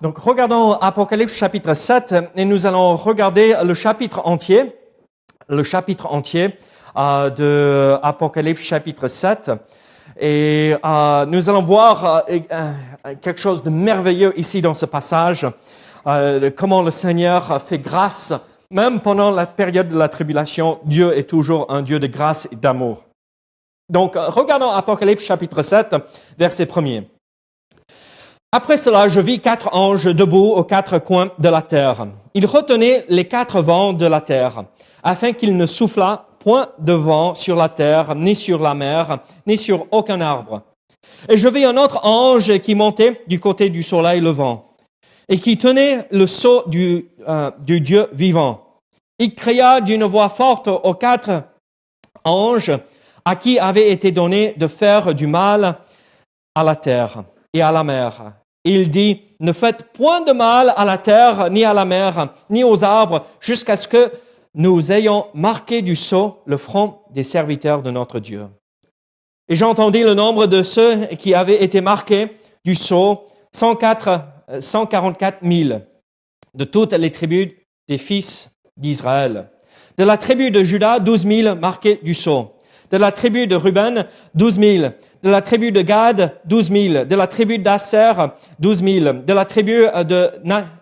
Donc, regardons Apocalypse chapitre 7 et nous allons regarder le chapitre entier de Apocalypse chapitre 7. Et nous allons voir quelque chose de merveilleux ici dans ce passage, comment le Seigneur fait grâce. Même pendant la période de la tribulation, Dieu est toujours un Dieu de grâce et d'amour. Donc, regardons Apocalypse chapitre 7, verset 1er. Après cela, je vis 4 anges debout aux 4 coins de la terre. Ils retenaient les 4 vents de la terre, afin qu'il ne soufflât point de vent sur la terre, ni sur la mer, ni sur aucun arbre. Et je vis un autre ange qui montait du côté du soleil levant, et qui tenait le sceau du Dieu vivant. Il cria d'une voix forte aux 4 anges à qui avait été donné de faire du mal à la terre et à la mer. Il dit, ne faites point de mal à la terre, ni à la mer, ni aux arbres, jusqu'à ce que nous ayons marqué du sceau le front des serviteurs de notre Dieu. Et j'entendis le nombre de ceux qui avaient été marqués du sceau, 144 000, de toutes les tribus des fils d'Israël. De la tribu de Juda, 12 000 marqués du sceau. De la tribu de Ruben, 12 000. De la tribu de Gad, 12 000. De la tribu d'Asser, 12 000. De la tribu de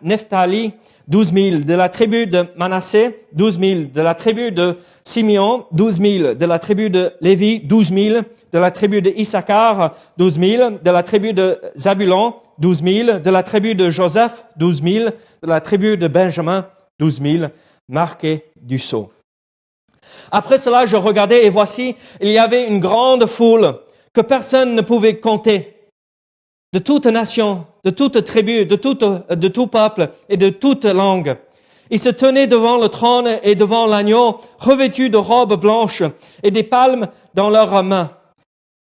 Nephtali, 12 000. De la tribu de Manassé, 12 000. De la tribu de Simeon, 12 000. De la tribu de Lévi, 12 000. De la tribu de Issachar, 12 000. De la tribu de Zabulon, 12 000. De la tribu de Joseph, 12 000. De la tribu de Benjamin, 12 000. Marqués du sceau. Après cela, je regardais et voici, il y avait une grande foule que personne ne pouvait compter, de toute nation, de toute tribu, de tout peuple et de toute langue. Ils se tenaient devant le trône et devant l'agneau, revêtus de robes blanches et des palmes dans leurs mains.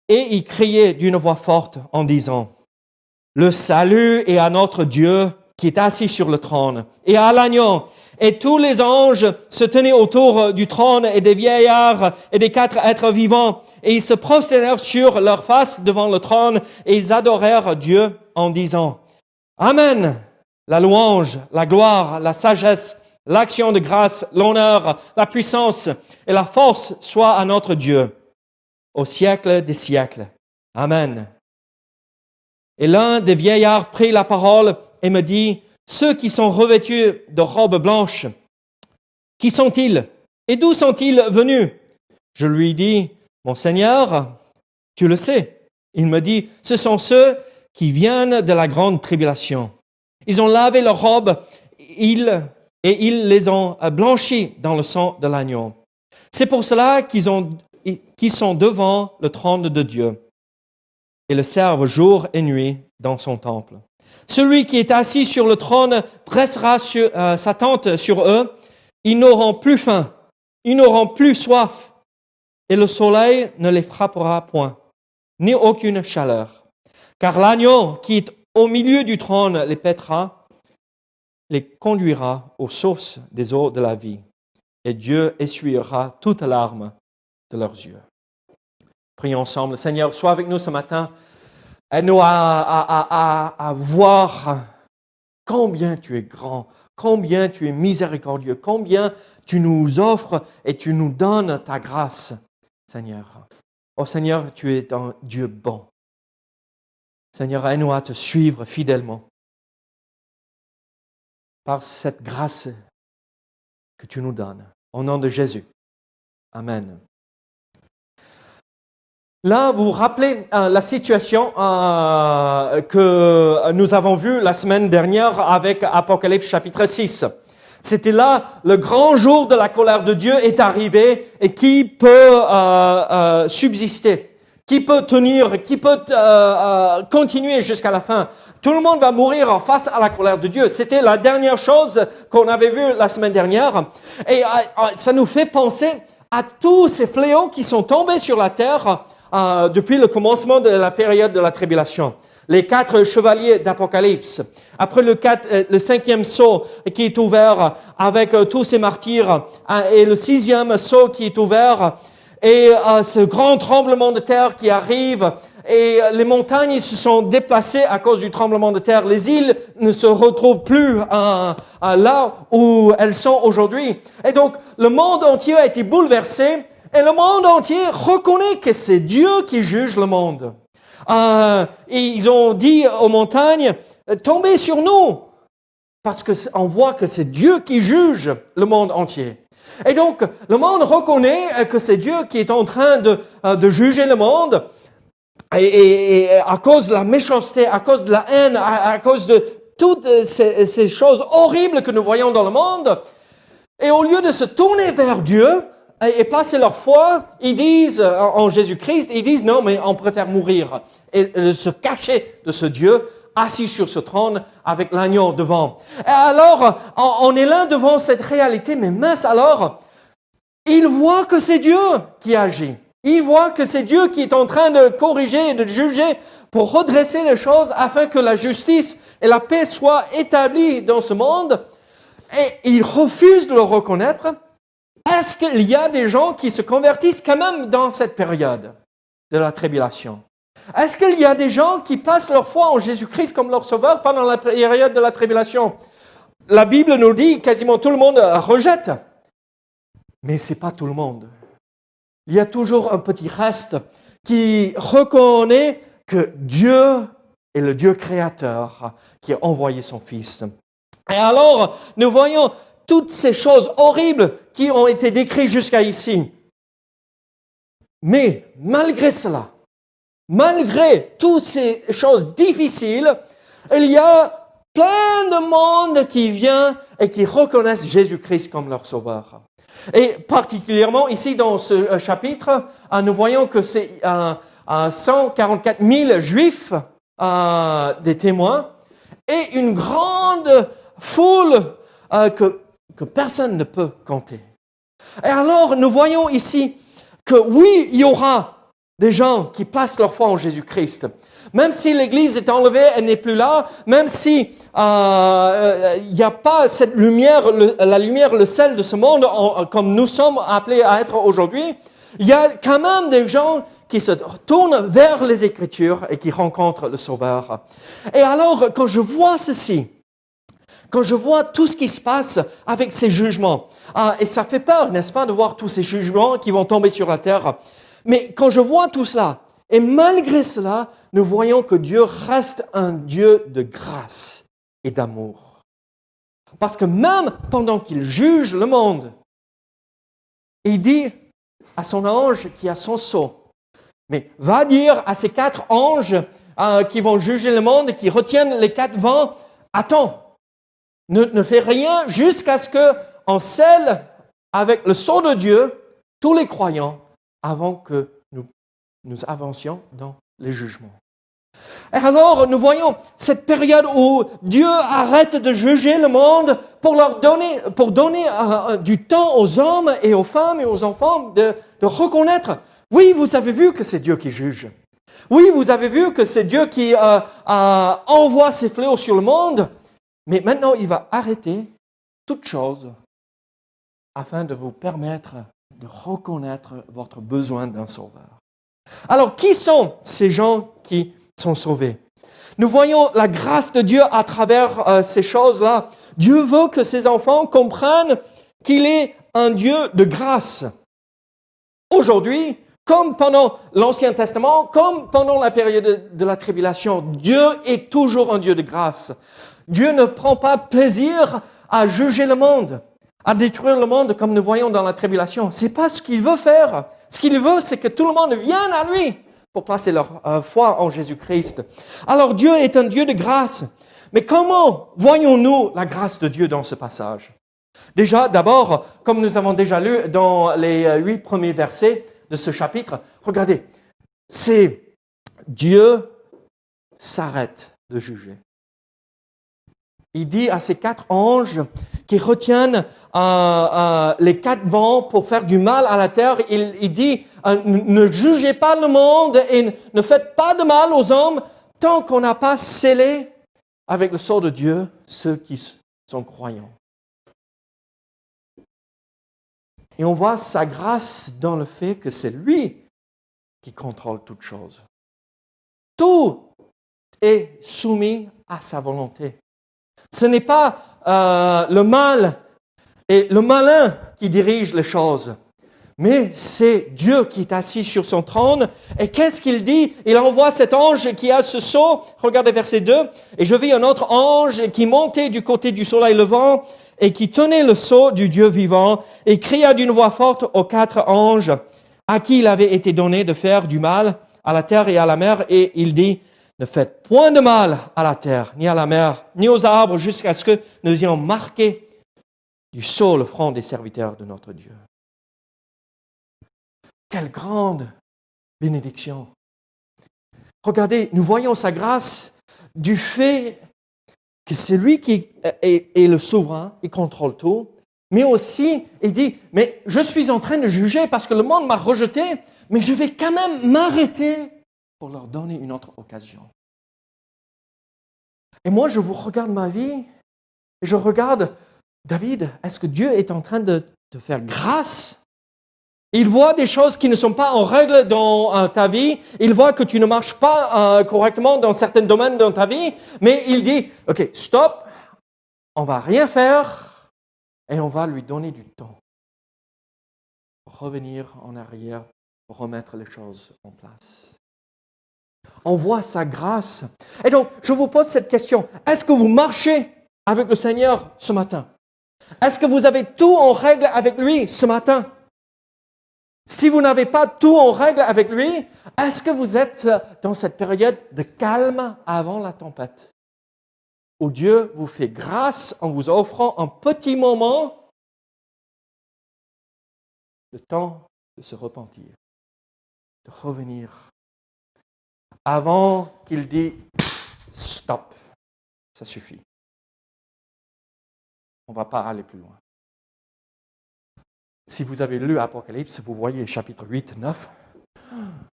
Et ils criaient d'une voix forte en disant, « Le salut est à notre Dieu qui est assis sur le trône et à l'agneau. » Et tous les anges se tenaient autour du trône et des vieillards et des 4 êtres vivants. Et ils se prosternèrent sur leur face devant le trône et ils adorèrent Dieu en disant, « Amen, la louange, la gloire, la sagesse, l'action de grâce, l'honneur, la puissance et la force soient à notre Dieu, au siècle des siècles. Amen. » Et l'un des vieillards prit la parole et me dit, ceux qui sont revêtus de robes blanches, qui sont-ils? Et d'où sont-ils venus? Je lui dis, mon Seigneur, tu le sais. Il me dit, ce sont ceux qui viennent de la grande tribulation. Ils ont lavé leurs robes et ils les ont blanchis dans le sang de l'agneau. C'est pour cela qu'ils sont devant le trône de Dieu et le servent jour et nuit dans son temple. Celui qui est assis sur le trône dressera sa tente sur eux. Ils n'auront plus faim, ils n'auront plus soif, et le soleil ne les frappera point, ni aucune chaleur. Car l'agneau qui est au milieu du trône les paîtra, les conduira aux sources des eaux de la vie, et Dieu essuiera toute larme de leurs yeux. Prions ensemble. Seigneur, sois avec nous ce matin. Aide-nous à voir combien tu es grand, combien tu es miséricordieux, combien tu nous offres et tu nous donnes ta grâce, Seigneur. Oh Seigneur, tu es un Dieu bon. Seigneur, aide-nous à te suivre fidèlement par cette grâce que tu nous donnes. Au nom de Jésus. Amen. Là, vous vous rappelez la situation que nous avons vue la semaine dernière avec Apocalypse chapitre 6. C'était là, le grand jour de la colère de Dieu est arrivé et qui peut subsister, qui peut tenir, qui peut continuer jusqu'à la fin. Tout le monde va mourir face à la colère de Dieu. C'était la dernière chose qu'on avait vue la semaine dernière. Et ça nous fait penser à tous ces fléaux qui sont tombés sur la terre depuis le commencement de la période de la tribulation. Les 4 chevaliers d'Apocalypse. Après le 5e sceau qui est ouvert avec tous ces martyrs et le 6e sceau qui est ouvert et ce grand tremblement de terre qui arrive et les montagnes se sont déplacées à cause du tremblement de terre. Les îles ne se retrouvent plus là où elles sont aujourd'hui. Et donc, le monde entier a été bouleversé et le monde entier reconnaît que c'est Dieu qui juge le monde. Et ils ont dit aux montagnes, tombez sur nous, parce que on voit que c'est Dieu qui juge le monde entier. Et donc, le monde reconnaît que c'est Dieu qui est en train de juger le monde, et à cause de la méchanceté, à cause de la haine, à cause de toutes ces choses horribles que nous voyons dans le monde. Et au lieu de se tourner vers Dieu et placer leur foi, ils disent en Jésus-Christ, ils disent non, mais on préfère mourir et se cacher de ce Dieu assis sur ce trône avec l'agneau devant. Et alors, on est là devant cette réalité, mais mince alors, ils voient que c'est Dieu qui agit. Ils voient que c'est Dieu qui est en train de corriger et de juger pour redresser les choses afin que la justice et la paix soient établies dans ce monde. Et ils refusent de le reconnaître. Est-ce qu'il y a des gens qui se convertissent quand même dans cette période de la tribulation? Est-ce qu'il y a des gens qui placent leur foi en Jésus-Christ comme leur sauveur pendant la période de la tribulation? La Bible nous dit quasiment tout le monde rejette. Mais c'est pas tout le monde. Il y a toujours un petit reste qui reconnaît que Dieu est le Dieu créateur qui a envoyé son Fils. Et alors, nous voyons toutes ces choses horribles qui ont été décrites jusqu'à ici. Mais malgré cela, malgré toutes ces choses difficiles, il y a plein de monde qui vient et qui reconnaissent Jésus-Christ comme leur sauveur. Et particulièrement ici dans ce chapitre, nous voyons que c'est 144 000 Juifs, des témoins, et une grande foule que personne ne peut compter. Et alors nous voyons ici que oui, il y aura des gens qui placent leur foi en Jésus-Christ. Même si l'Église est enlevée, elle n'est plus là, même si il n'y a pas cette lumière, la lumière, le sel de ce monde, comme nous sommes appelés à être aujourd'hui, il y a quand même des gens qui se tournent vers les Écritures et qui rencontrent le Sauveur. Et alors, quand je vois ceci, quand je vois tout ce qui se passe avec ces jugements, et ça fait peur, n'est-ce pas, de voir tous ces jugements qui vont tomber sur la terre. Mais quand je vois tout cela, et malgré cela, nous voyons que Dieu reste un Dieu de grâce et d'amour. Parce que même pendant qu'il juge le monde, il dit à son ange qui a son sceau, mais va dire à ces 4 anges qui vont juger le monde, qui retiennent les 4 vents, attends, ne fais rien jusqu'à ce qu'on scelle avec le sceau de Dieu tous les croyants avant que nous avancions dans les jugements. Et alors, nous voyons cette période où Dieu arrête de juger le monde pour donner du temps aux hommes et aux femmes et aux enfants de reconnaître, oui, vous avez vu que c'est Dieu qui juge. Oui, vous avez vu que c'est Dieu qui envoie ses fléaux sur le monde. Mais maintenant, il va arrêter toute chose afin de vous permettre de reconnaître votre besoin d'un sauveur. Alors, qui sont ces gens qui sont sauvés? Nous voyons la grâce de Dieu à travers ces choses-là. Dieu veut que ses enfants comprennent qu'il est un Dieu de grâce. Aujourd'hui, comme pendant l'Ancien Testament, comme pendant la période de la tribulation, Dieu est toujours un Dieu de grâce. Dieu ne prend pas plaisir à juger le monde, à détruire le monde comme nous voyons dans la tribulation. C'est pas ce qu'il veut faire. Ce qu'il veut, c'est que tout le monde vienne à lui pour placer leur foi en Jésus-Christ. Alors Dieu est un Dieu de grâce. Mais comment voyons-nous la grâce de Dieu dans ce passage? Déjà, d'abord, comme nous avons déjà lu dans les 8 premiers versets de ce chapitre, regardez, c'est Dieu s'arrête de juger. Il dit à ces 4 anges qui retiennent les 4 vents pour faire du mal à la terre, il dit, ne jugez pas le monde et ne faites pas de mal aux hommes tant qu'on n'a pas scellé avec le sceau de Dieu ceux qui sont croyants. Et on voit sa grâce dans le fait que c'est lui qui contrôle toutes choses. Tout est soumis à sa volonté. Ce n'est pas le mal et le malin qui dirigent les choses, mais c'est Dieu qui est assis sur son trône. Et qu'est-ce qu'il dit? Il envoie cet ange qui a ce sceau. Regardez verset 2. « Et je vis un autre ange qui montait du côté du soleil levant et qui tenait le sceau du Dieu vivant et cria d'une voix forte aux 4 anges à qui il avait été donné de faire du mal à la terre et à la mer. Et il dit, ne faites point de mal à la terre, ni à la mer, ni aux arbres, jusqu'à ce que nous ayons marqué du sceau le front des serviteurs de notre Dieu. » Quelle grande bénédiction. Regardez, nous voyons sa grâce du fait que c'est lui qui est le souverain, il contrôle tout, mais aussi, il dit, mais je suis en train de juger parce que le monde m'a rejeté, mais je vais quand même m'arrêter pour leur donner une autre occasion. Et moi, je vous regarde ma vie, et je regarde, David, est-ce que Dieu est en train de te faire grâce? Il voit des choses qui ne sont pas en règle dans ta vie. Il voit que tu ne marches pas correctement dans certains domaines de ta vie. Mais il dit, OK, stop, on va rien faire et on va lui donner du temps pour revenir en arrière, pour remettre les choses en place. On voit sa grâce. Et donc, je vous pose cette question. Est-ce que vous marchez avec le Seigneur ce matin? Est-ce que vous avez tout en règle avec lui ce matin? Si vous n'avez pas tout en règle avec lui, est-ce que vous êtes dans cette période de calme avant la tempête, où Dieu vous fait grâce en vous offrant un petit moment, le temps de se repentir, de revenir, avant qu'il dise « stop, ça suffit, on ne va pas aller plus loin ». Si vous avez lu Apocalypse, vous voyez chapitre 8, 9.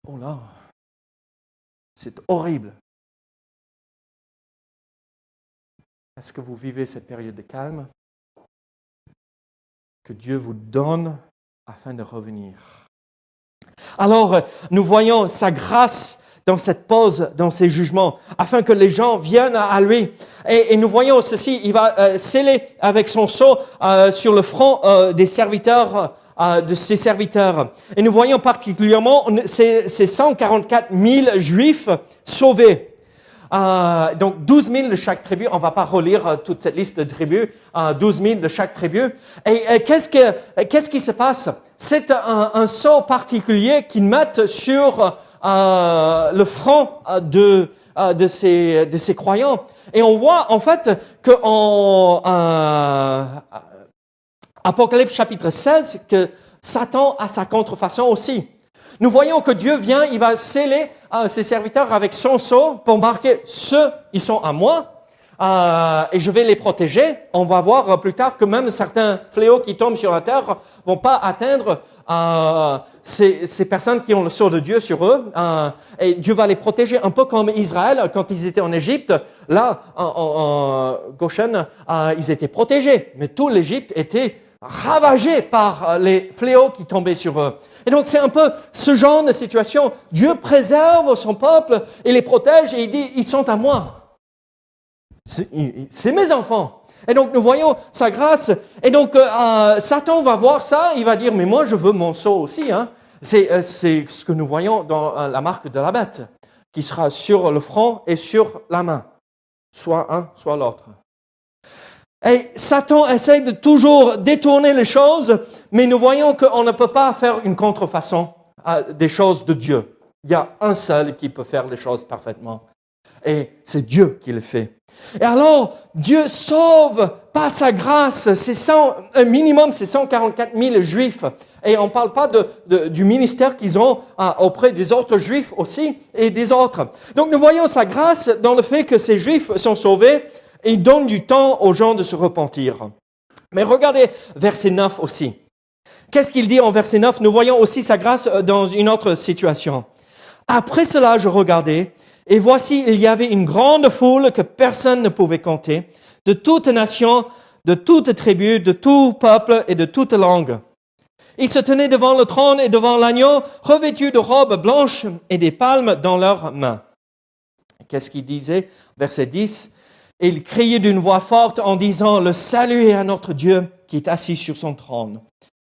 Oh là, c'est horrible. Est-ce que vous vivez cette période de calme que Dieu vous donne afin de revenir? Alors, nous voyons sa grâce dans cette pause, dans ces jugements, afin que les gens viennent à lui. Et nous voyons ceci, il va sceller avec son sceau sur le front des serviteurs, de ses serviteurs. Et nous voyons particulièrement ces 144 000 Juifs sauvés. Donc 12 000 de chaque tribu, on ne va pas relire toute cette liste de tribus, 12 000 de chaque tribu. Et qu'est-ce qui se passe? C'est un sceau particulier qu'ils mettent sur le front de ces croyants. Et on voit en fait que Apocalypse chapitre 16, que Satan a sa contrefaçon aussi. Nous voyons que Dieu vient, il va sceller ses serviteurs avec son sceau pour marquer ceux, ils sont à moi, et je vais les protéger. On va voir plus tard que même certains fléaux qui tombent sur la terre vont pas atteindre ces personnes qui ont le sceau de Dieu sur eux, et Dieu va les protéger un peu comme Israël quand ils étaient en Égypte. Là, en Goshen, ils étaient protégés, mais tout l'Égypte était ravagé par les fléaux qui tombaient sur eux. Et donc c'est un peu ce genre de situation. Dieu préserve son peuple et les protège et il dit, ils sont à moi. C'est mes enfants. Et donc nous voyons sa grâce. Et donc Satan va voir ça, il va dire, mais moi je veux mon sceau aussi. Hein. C'est ce que nous voyons dans la marque de la bête, qui sera sur le front et sur la main. Soit un, soit l'autre. Et Satan essaie de toujours détourner les choses, mais nous voyons qu'on ne peut pas faire une contrefaçon des choses de Dieu. Il y a un seul qui peut faire les choses parfaitement. Et c'est Dieu qui le fait. Et alors, Dieu sauve par sa grâce. Un minimum, c'est 144 000 Juifs. Et on ne parle pas du ministère qu'ils ont auprès des autres Juifs aussi et des autres. Donc nous voyons sa grâce dans le fait que ces Juifs sont sauvés. Et il donne du temps aux gens de se repentir. Mais regardez verset 9 aussi. Qu'est-ce qu'il dit en verset 9? Nous voyons aussi sa grâce dans une autre situation. Après cela, je regardais, et voici, il y avait une grande foule que personne ne pouvait compter, de toute nation, de toute tribu, de tout peuple et de toute langue. Ils se tenaient devant le trône et devant l'agneau, revêtus de robes blanches et des palmes dans leurs mains. Qu'est-ce qu'il disait? Verset 10. Et il criait d'une voix forte en disant, le salut est à notre Dieu qui est assis sur son trône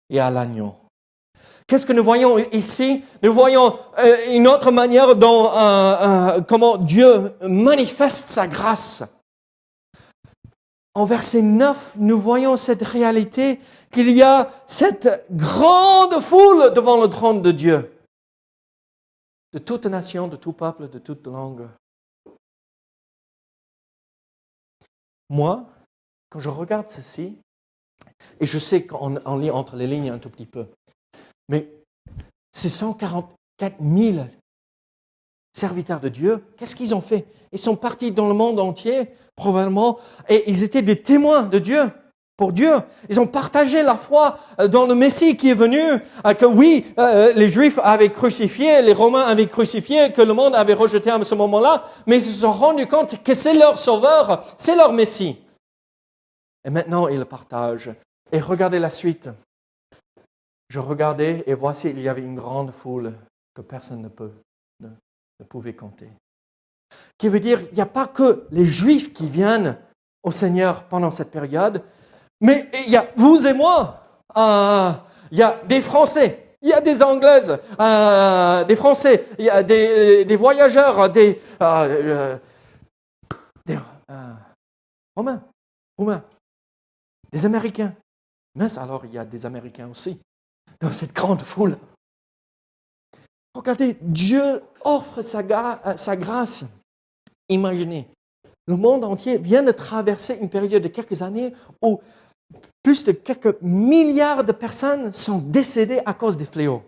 et à l'agneau. Qu'est-ce que nous voyons ici? Nous voyons une autre manière dont comment Dieu manifeste sa grâce. En verset 9, nous voyons cette réalité qu'il y a cette grande foule devant le trône de Dieu, de toute nation, de tout peuple, de toute langue. Moi, quand je regarde ceci, et je sais qu'on lit entre les lignes un tout petit peu, mais ces 144 000 serviteurs de Dieu, qu'est-ce qu'ils ont fait? Ils sont partis dans le monde entier, probablement, et ils étaient des témoins de Dieu, pour Dieu. Ils ont partagé la foi dans le Messie qui est venu, que oui, les Juifs avaient crucifié, les Romains avaient crucifié, que le monde avait rejeté à ce moment-là, mais ils se sont rendus compte que c'est leur sauveur, c'est leur Messie. Et maintenant, ils le partagent. Et regardez la suite. Je regardais et voici, il y avait une grande foule que personne ne pouvait compter. Qui veut dire, il n'y a pas que les Juifs qui viennent au Seigneur pendant cette période, mais il y a vous et moi. Il y a des Français, il y a des Anglaises, des Français, il y a des voyageurs, des Romains, des Américains. Mais alors, il y a des Américains aussi dans cette grande foule. Regardez, Dieu offre sa grâce. Imaginez, le monde entier vient de traverser une période de quelques années où plus de quelques milliards de personnes sont décédées à cause des fléaux.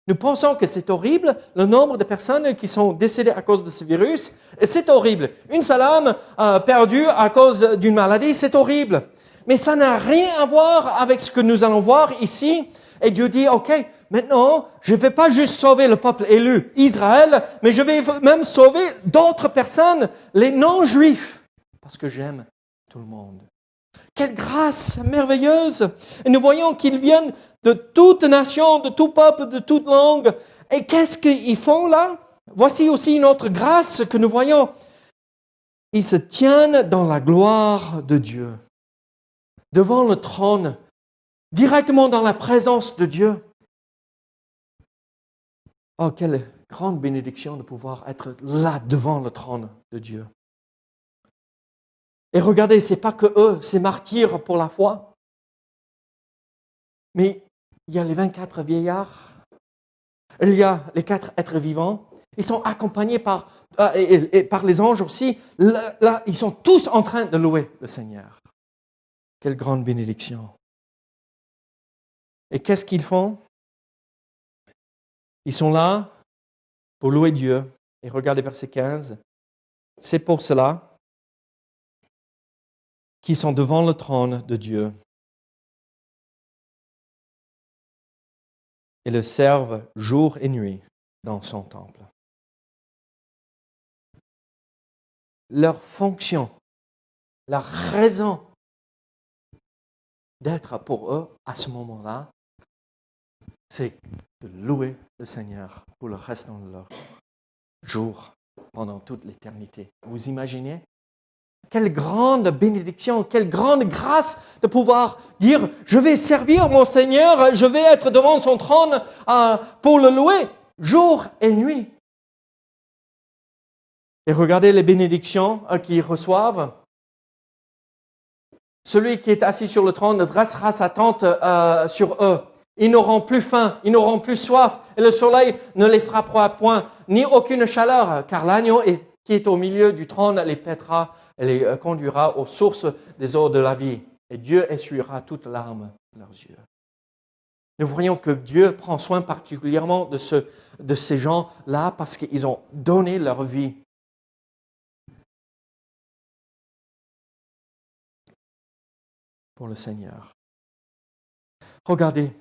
Nous pensons que c'est horrible, le nombre de personnes qui sont décédées à cause de ce virus, et c'est horrible. Une seule âme perdue à cause d'une maladie, c'est horrible. Mais ça n'a rien à voir avec ce que nous allons voir ici. Et Dieu dit, OK, maintenant, je ne vais pas juste sauver le peuple élu, Israël, mais je vais même sauver d'autres personnes, les non-juifs, parce que j'aime tout le monde. Quelle grâce merveilleuse! Et nous voyons qu'ils viennent de toute nation, de tout peuple, de toute langue. Et qu'est-ce qu'ils font là? Voici aussi une autre grâce que nous voyons. Ils se tiennent dans la gloire de Dieu, devant le trône, directement dans la présence de Dieu. Oh, quelle grande bénédiction de pouvoir être là devant le trône de Dieu. Et regardez, ce n'est pas que eux, ces martyrs pour la foi, mais il y a les 24 vieillards, il y a les 4 êtres vivants, ils sont accompagnés par les anges aussi. Là, ils sont tous en train de louer le Seigneur. Quelle grande bénédiction. Et qu'est-ce qu'ils font? Ils sont là pour louer Dieu. Et regardez verset 15. C'est pour cela qu'ils sont devant le trône de Dieu et le servent jour et nuit dans son temple. Leur fonction, la raison d'être pour eux à ce moment-là, c'est de louer le Seigneur pour le restant de leur jour, pendant toute l'éternité. Vous imaginez? Quelle grande bénédiction, quelle grande grâce de pouvoir dire, je vais servir mon Seigneur, je vais être devant son trône pour le louer jour et nuit. Et regardez les bénédictions qu'ils reçoivent. Celui qui est assis sur le trône dressera sa tente sur eux. Ils n'auront plus faim, ils n'auront plus soif, et le soleil ne les frappera point, ni aucune chaleur, car l'agneau qui est au milieu du trône les paîtra et les conduira aux sources des eaux de la vie. Et Dieu essuiera toute larme de leurs yeux. Nous voyons que Dieu prend soin particulièrement de ces gens-là parce qu'ils ont donné leur vie. Pour le Seigneur. Regardez,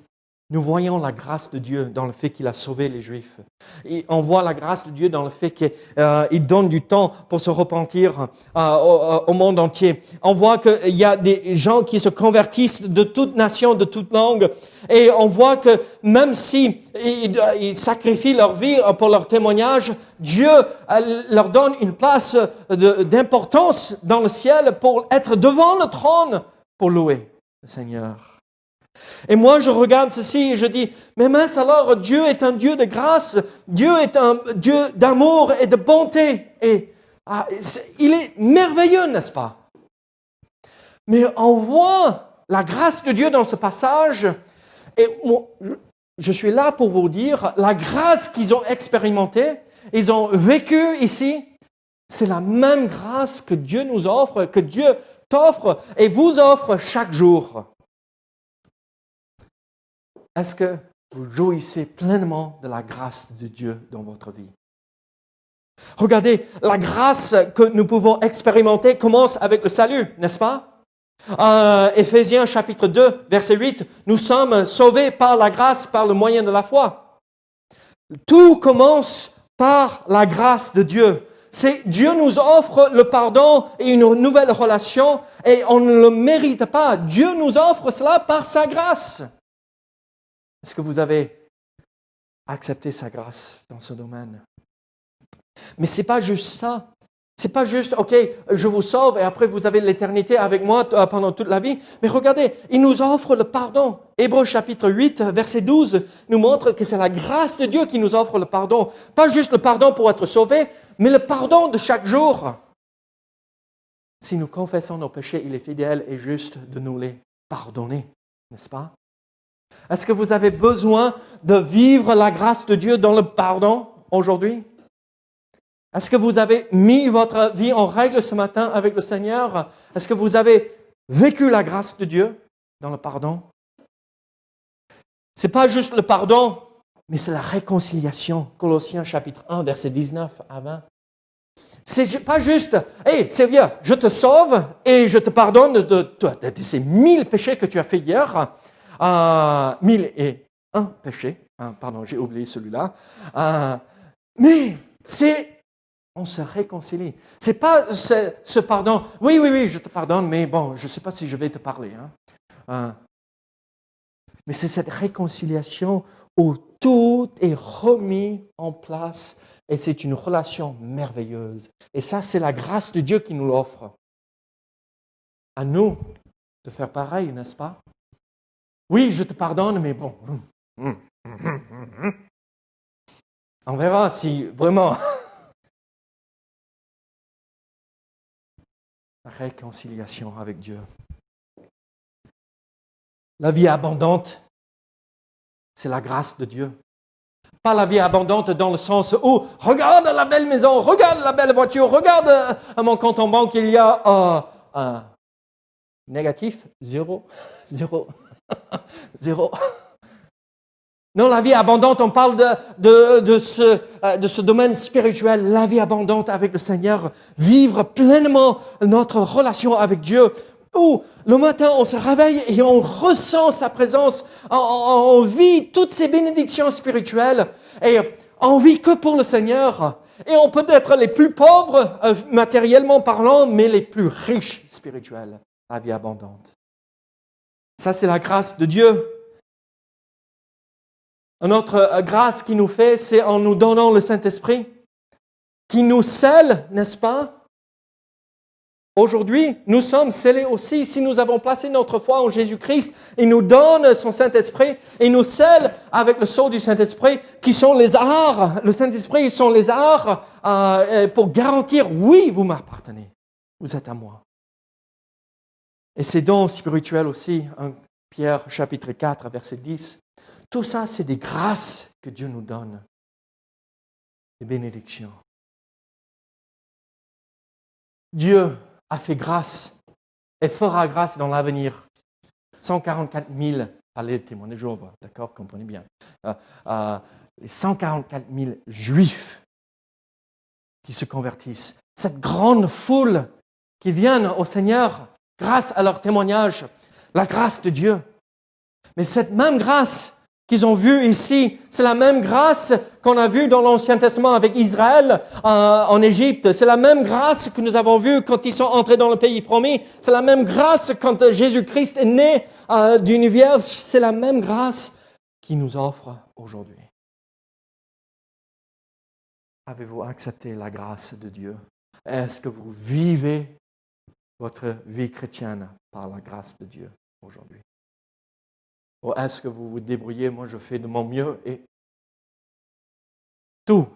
Nous voyons la grâce de Dieu dans le fait qu'il a sauvé les Juifs. Et on voit la grâce de Dieu dans le fait qu'il donne du temps pour se repentir au monde entier. On voit qu'il y a des gens qui se convertissent de toute nation, de toute langue. Et on voit que même si ils sacrifient leur vie pour leur témoignage, Dieu leur donne une place d'importance dans le ciel pour être devant le trône pour louer le Seigneur. Et moi, je regarde ceci et je dis, mais mince alors, Dieu est un Dieu de grâce, Dieu est un Dieu d'amour et de bonté. Et il est merveilleux, n'est-ce pas? Mais on voit la grâce de Dieu dans ce passage, et moi, je suis là pour vous dire, la grâce qu'ils ont expérimentée, ils ont vécu ici, c'est la même grâce que Dieu nous offre, que Dieu t'offre et vous offre chaque jour. Est-ce que vous jouissez pleinement de la grâce de Dieu dans votre vie? Regardez, la grâce que nous pouvons expérimenter commence avec le salut, n'est-ce pas? Éphésiens chapitre 2, verset 8, nous sommes sauvés par la grâce, par le moyen de la foi. Tout commence par la grâce de Dieu. Dieu nous offre le pardon et une nouvelle relation et on ne le mérite pas. Dieu nous offre cela par sa grâce. Est-ce que vous avez accepté sa grâce dans ce domaine? Mais c'est pas juste ça. C'est pas juste, OK, je vous sauve et après vous avez l'éternité avec moi pendant toute la vie. Mais regardez, il nous offre le pardon. Hébreux chapitre 8, verset 12 nous montre que c'est la grâce de Dieu qui nous offre le pardon. Pas juste le pardon pour être sauvé, mais le pardon de chaque jour. Si nous confessons nos péchés, il est fidèle et juste de nous les pardonner, n'est-ce pas? Est-ce que vous avez besoin de vivre la grâce de Dieu dans le pardon aujourd'hui? Est-ce que vous avez mis votre vie en règle ce matin avec le Seigneur? Est-ce que vous avez vécu la grâce de Dieu dans le pardon? C'est pas juste le pardon, mais c'est la réconciliation. Colossiens chapitre 1, verset 19 à 20. C'est pas juste, hey, c'est bien, je te sauve et je te pardonne de ces 1000 péchés que tu as fait hier. 1001 péchés. Pardon, j'ai oublié celui-là. Mais on se réconcilie. C'est pas ce pardon. Oui, je te pardonne, mais bon, je ne sais pas si je vais te parler. Mais c'est cette réconciliation où tout est remis en place et c'est une relation merveilleuse. Et ça, c'est la grâce de Dieu qui nous l'offre. À nous de faire pareil, n'est-ce pas? Oui, je te pardonne, mais bon. On verra si vraiment la réconciliation avec Dieu. La vie abondante, c'est la grâce de Dieu. Pas la vie abondante dans le sens où regarde la belle maison, regarde la belle voiture, regarde mon compte en banque, il y a un négatif, zéro. Non, la vie abondante, on parle de ce domaine spirituel, la vie abondante avec le Seigneur, vivre pleinement notre relation avec Dieu, où le matin on se réveille et on ressent sa présence, on vit toutes ces bénédictions spirituelles et on vit que pour le Seigneur. Et on peut être les plus pauvres matériellement parlant, mais les plus riches spirituels, la vie abondante. Ça, c'est la grâce de Dieu. Une autre grâce qu'il nous fait, c'est en nous donnant le Saint-Esprit, qui nous scelle, n'est-ce pas? Aujourd'hui, nous sommes scellés aussi. Si nous avons placé notre foi en Jésus-Christ, il nous donne son Saint-Esprit et nous scelle avec le sceau du Saint-Esprit, qui sont les arts. Le Saint-Esprit, ils sont les arts pour garantir, oui, vous m'appartenez, vous êtes à moi. Et ces dons spirituels aussi, 1 Pierre chapitre 4, verset 10, tout ça, c'est des grâces que Dieu nous donne, des bénédictions. Dieu a fait grâce et fera grâce dans l'avenir. 144 000, allez, témoins de Jéhovah, d'accord, comprenez bien. Les 144 000 Juifs qui se convertissent, cette grande foule qui viennent au Seigneur grâce à leur témoignage, la grâce de Dieu. Mais cette même grâce qu'ils ont vue ici, c'est la même grâce qu'on a vue dans l'Ancien Testament avec Israël en Égypte. C'est la même grâce que nous avons vue quand ils sont entrés dans le pays promis. C'est la même grâce quand Jésus-Christ est né d'une vierge. C'est la même grâce qu'il nous offre aujourd'hui. Avez-vous accepté la grâce de Dieu? Est-ce que vous vivez votre vie chrétienne par la grâce de Dieu aujourd'hui? Ou est-ce que vous vous débrouillez, moi je fais de mon mieux et tout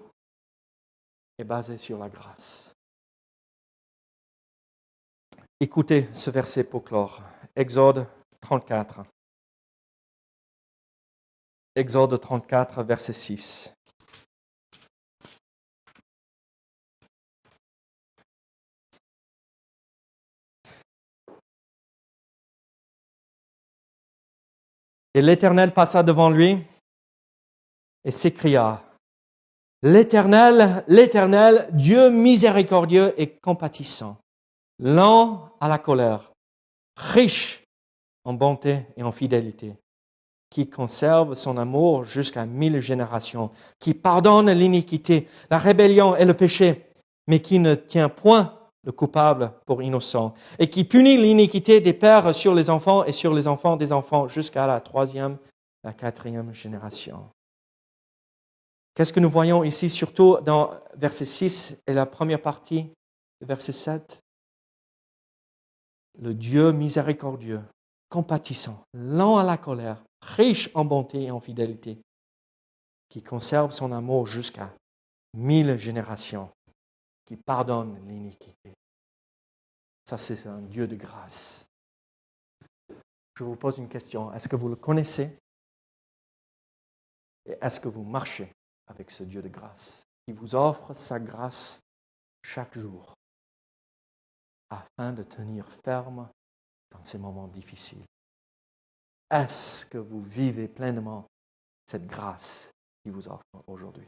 est basé sur la grâce? Écoutez ce verset pour clore. Exode 34. Exode 34, verset 6. Et l'Éternel passa devant lui et s'écria, l'Éternel, l'Éternel, Dieu miséricordieux et compatissant, lent à la colère, riche en bonté et en fidélité, qui conserve son amour jusqu'à 1000 générations, qui pardonne l'iniquité, la rébellion et le péché, mais qui ne tient point le coupable pour innocent, et qui punit l'iniquité des pères sur les enfants et sur les enfants des enfants jusqu'à la 3e, la 4e génération. Qu'est-ce que nous voyons ici, surtout dans verset 6 et la première partie de verset 7? Le Dieu miséricordieux, compatissant, lent à la colère, riche en bonté et en fidélité, qui conserve son amour jusqu'à 1000 générations, qui pardonne l'iniquité. Ça, c'est un Dieu de grâce. Je vous pose une question. Est-ce que vous le connaissez? Et est-ce que vous marchez avec ce Dieu de grâce qui vous offre sa grâce chaque jour afin de tenir ferme dans ces moments difficiles? Est-ce que vous vivez pleinement cette grâce qu'il vous offre aujourd'hui?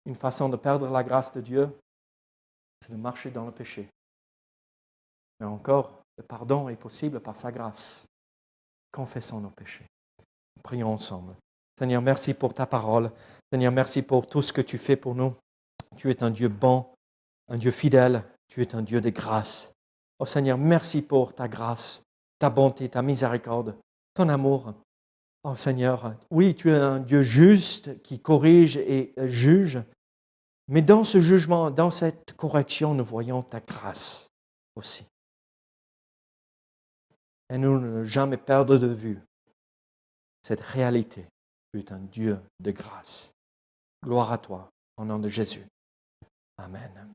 Une façon de perdre la grâce de Dieu, c'est de marcher dans le péché. Mais encore, le pardon est possible par sa grâce. Confessons nos péchés. Prions ensemble. Seigneur, merci pour ta parole. Seigneur, merci pour tout ce que tu fais pour nous. Tu es un Dieu bon, un Dieu fidèle. Tu es un Dieu de grâce. Oh Seigneur, merci pour ta grâce, ta bonté, ta miséricorde, ton amour. Oh Seigneur, oui, tu es un Dieu juste qui corrige et juge. Mais dans ce jugement, dans cette correction, nous voyons ta grâce aussi. Et nous ne jamais perdre de vue cette réalité. Tu es un Dieu de grâce. Gloire à toi, au nom de Jésus. Amen.